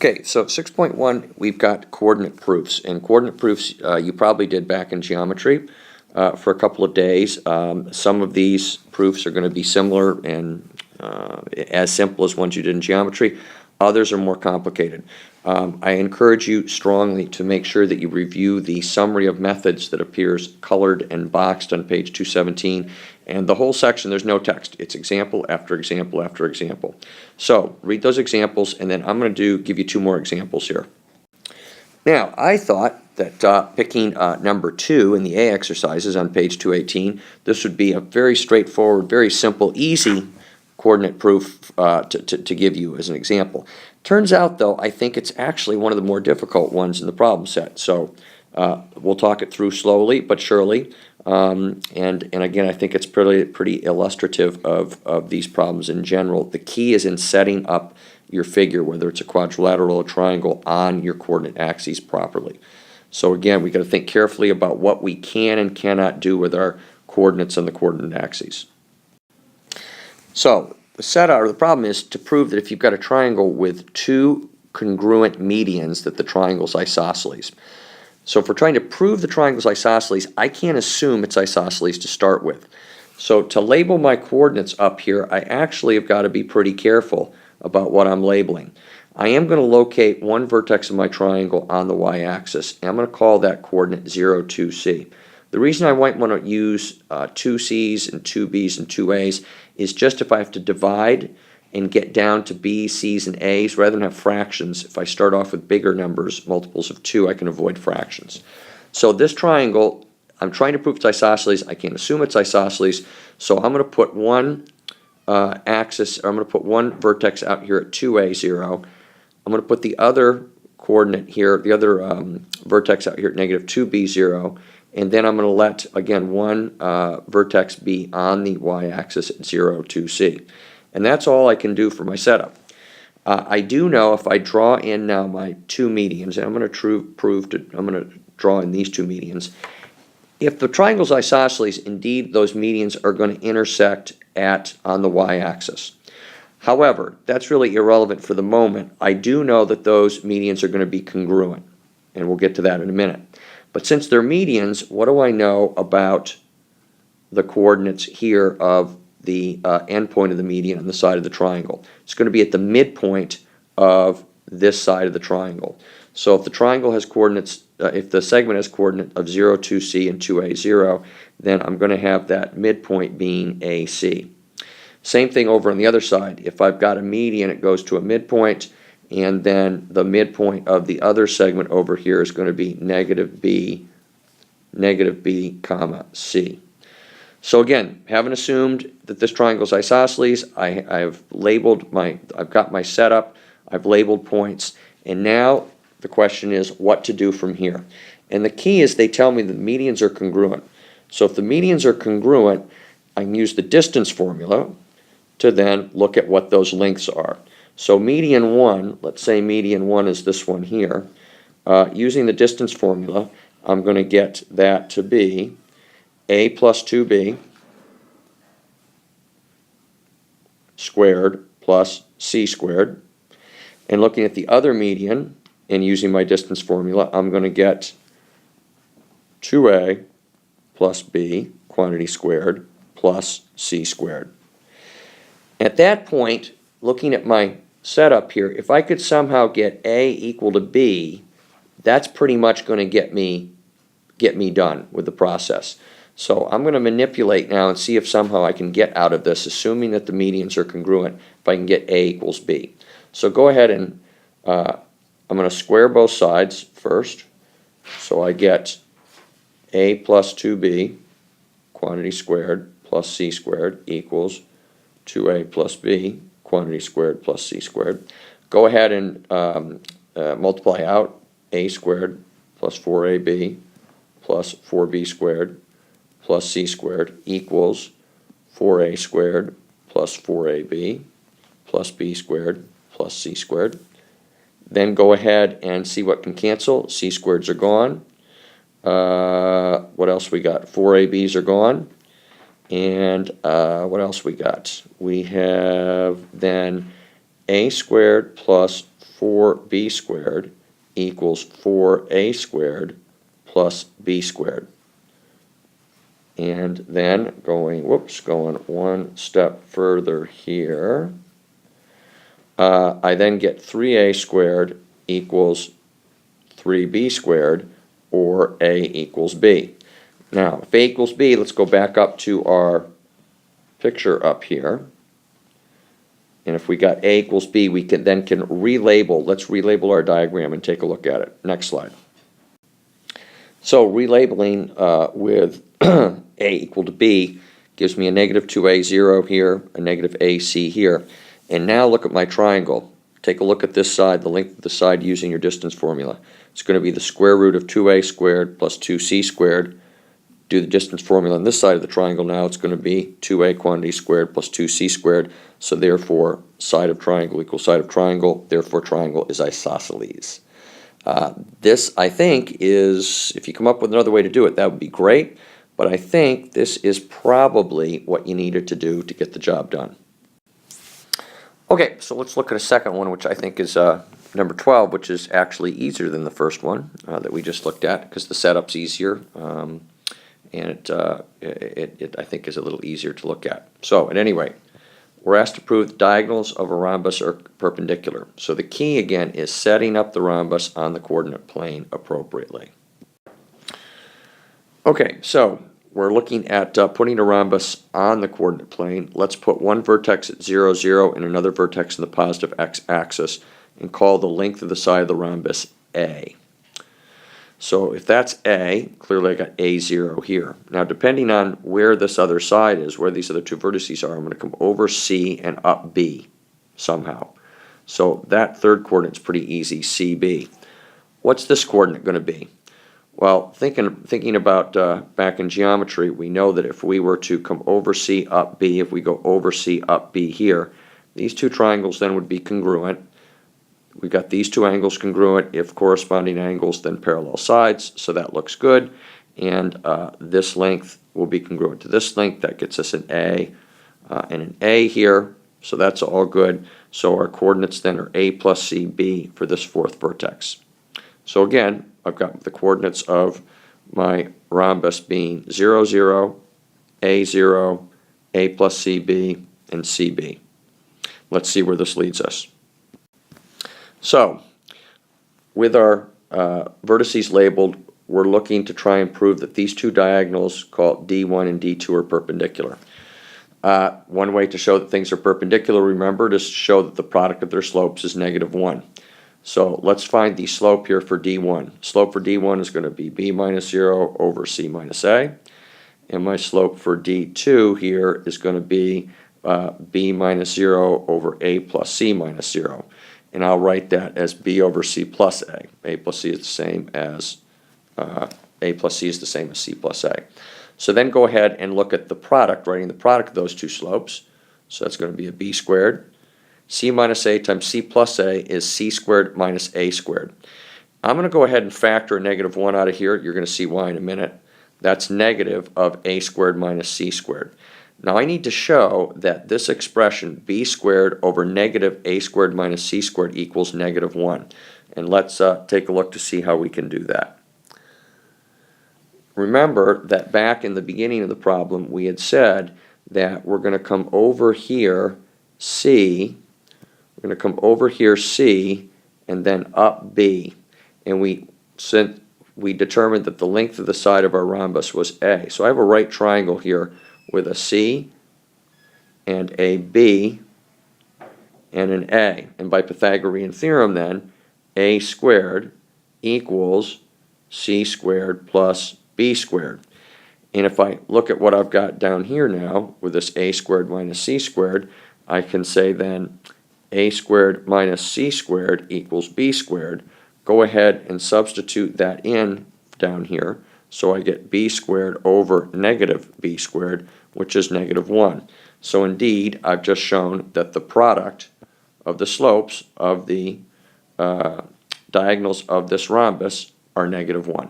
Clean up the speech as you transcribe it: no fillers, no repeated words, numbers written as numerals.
Okay, so 6.1, we've got coordinate proofs, and coordinate proofs you probably did back in geometry for a couple of days. Some of these proofs are going to be similar and as simple as ones you did in geometry. Others are more complicated. I encourage you strongly to make sure that you review the summary of methods that appears colored and boxed on page 217. And the whole section, there's no text. It's example after example after example. So read those examples, and then I'm going to give you two more examples here. Now, I thought that picking number 2 in the A exercises on page 218, this would be a very straightforward, very simple, easy coordinate proof to give you as an example. Turns out, though, I think it's actually one of the more difficult ones in the problem set. So we'll talk it through slowly but surely. And again, I think it's pretty illustrative of these problems in general. The key is in setting up your figure, whether it's a quadrilateral or triangle, on your coordinate axes properly. So again, we've got to think carefully about what we can and cannot do with our coordinates on the coordinate axes. So the problem is to prove that if you've got a triangle with two congruent medians, that the triangle's isosceles. So if we're trying to prove the triangle's isosceles, I can't assume it's isosceles to start with. So to label my coordinates up here, I actually have got to be pretty careful about what I'm labeling. I am going to locate one vertex of my triangle on the y-axis, and I'm going to call that coordinate 0, 2c. The reason I might want to use 2c's and 2b's and 2a's is just if I have to divide and get down to b's, c's, and a's, rather than have fractions. If I start off with bigger numbers, multiples of 2, I can avoid fractions. So this triangle, I'm trying to prove it's isosceles. I can't assume it's isosceles, so I'm going to put one I'm going to put one vertex out here at 2a, 0. I'm going to put the other coordinate here, the other vertex out here at negative 2b, 0. And then I'm going to let, again, one vertex be on the y-axis at 0, 2c. And that's all I can do for my setup. I do know if I draw in now my two medians, and I'm going to draw in these two medians. If the triangle's isosceles, indeed those medians are going to intersect on the y-axis. However, that's really irrelevant for the moment. I do know that those medians are going to be congruent, and we'll get to that in a minute. But since they're medians, what do I know about the coordinates here of the endpoint of the median on the side of the triangle? It's going to be at the midpoint of this side of the triangle. So if the triangle has coordinates, if the segment has coordinate of 0, 2c, and 2a, 0, then I'm going to have that midpoint being AC. Same thing over on the other side. If I've got a median, it goes to a midpoint, and then the midpoint of the other segment over here is going to be negative b, comma, c. So again, having assumed that this triangle is isosceles, I've got my setup, I've labeled points, and now the question is what to do from here. And the key is they tell me the medians are congruent. So if the medians are congruent, I can use the distance formula to then look at what those lengths are. So median 1, let's say median 1 is this one here. Using the distance formula, I'm going to get that to be a plus 2b squared plus c squared. And looking at the other median and using my distance formula, I'm going to get 2a plus b, quantity squared, plus c squared. At that point, looking at my setup here, if I could somehow get a equal to b, that's pretty much going to get me done with the process. So I'm going to manipulate now and see if somehow I can get out of this, assuming that the medians are congruent, if I can get a equals b. So go ahead and I'm going to square both sides first. So I get a plus 2b, quantity squared, plus c squared equals 2a plus b, quantity squared plus c squared. Go ahead and multiply out a squared plus 4ab plus 4b squared plus c squared equals 4a squared plus 4ab plus b squared plus c squared. Then go ahead and see what can cancel. C squareds are gone. What else we got? 4ab's are gone. And what else we got? We have then a squared plus 4b squared equals 4a squared plus b squared. And then going one step further here, I then get 3a squared equals 3b squared, or a equals b. Now, if a equals b, let's go back up to our picture up here. And if we got a equals b, we can relabel. Let's relabel our diagram and take a look at it. Next slide. So relabeling with a equal to b gives me a negative 2a0 here, a negative ac here. And now look at my triangle. Take a look at this side, the length of the side using your distance formula. It's going to be the square root of 2a squared plus 2c squared. Do the distance formula on this side of the triangle now. It's going to be 2a quantity squared plus 2c squared. So therefore, side of triangle equals side of triangle. Therefore, triangle is isosceles. This, I think, is, if you come up with another way to do it, that would be great. But I think this is probably what you needed to do to get the job done. Okay, so let's look at a second one, which I think is number 12, which is actually easier than the first one that we just looked at, because the setup's easier, and it I think is a little easier to look at. So at any rate, we're asked to prove the diagonals of a rhombus are perpendicular. So the key again is setting up the rhombus on the coordinate plane appropriately. Okay, so we're looking at putting a rhombus on the coordinate plane. Let's put one vertex at 0, 0 and another vertex in the positive x-axis and call the length of the side of the rhombus A. So if that's A, clearly I got A0 here. Now depending on where this other side is, where these other two vertices are, I'm going to come over C and up B somehow. So that third coordinate's pretty easy, CB. What's this coordinate going to be? Well, thinking about back in geometry, we know that if we were to come over C up B, if we go over C up B here, these two triangles then would be congruent. We've got these two angles congruent. If corresponding angles, then parallel sides, so that looks good. And this length will be congruent to this length. That gets us an A and an A here, so that's all good. So our coordinates then are A plus CB for this fourth vertex. So again, I've got the coordinates of my rhombus being 0, 0, A0, A plus CB, and CB. Let's see where this leads us. So, with our vertices labeled, we're looking to try and prove that these two diagonals, called D1 and D2, are perpendicular. One way to show that things are perpendicular, remember, is to show that the product of their slopes is -1. So let's find the slope here for D1. Slope for D1 is going to be B minus 0 over C minus A. And my slope for D2 here is going to be B minus 0 over A plus C minus 0. And I'll write that as B over C plus A. A plus C is the same as A plus C is the same as C plus A. So then go ahead and look at the product, writing the product of those two slopes. So that's going to be a B squared. C minus A times C plus A is C squared minus A squared. I'm going to go ahead and factor a -1 out of here. You're going to see why in a minute. That's negative of A squared minus C squared. Now I need to show that this expression B squared over negative A squared minus C squared equals -1. And let's take a look to see how we can do that. Remember that back in the beginning of the problem we had said that we're going to come over here C, we're going to come over here C and then up B. And we determined that the length of the side of our rhombus was A. So I have a right triangle here with a C and a B and an A. And by Pythagorean theorem then, A squared equals C squared plus B squared. And if I look at what I've got down here now with this A squared minus C squared, I can say then A squared minus C squared equals B squared. Go ahead and substitute that in down here. So I get B squared over negative B squared, which is -1. So indeed, I've just shown that the product of the slopes of the diagonals of this rhombus are -1.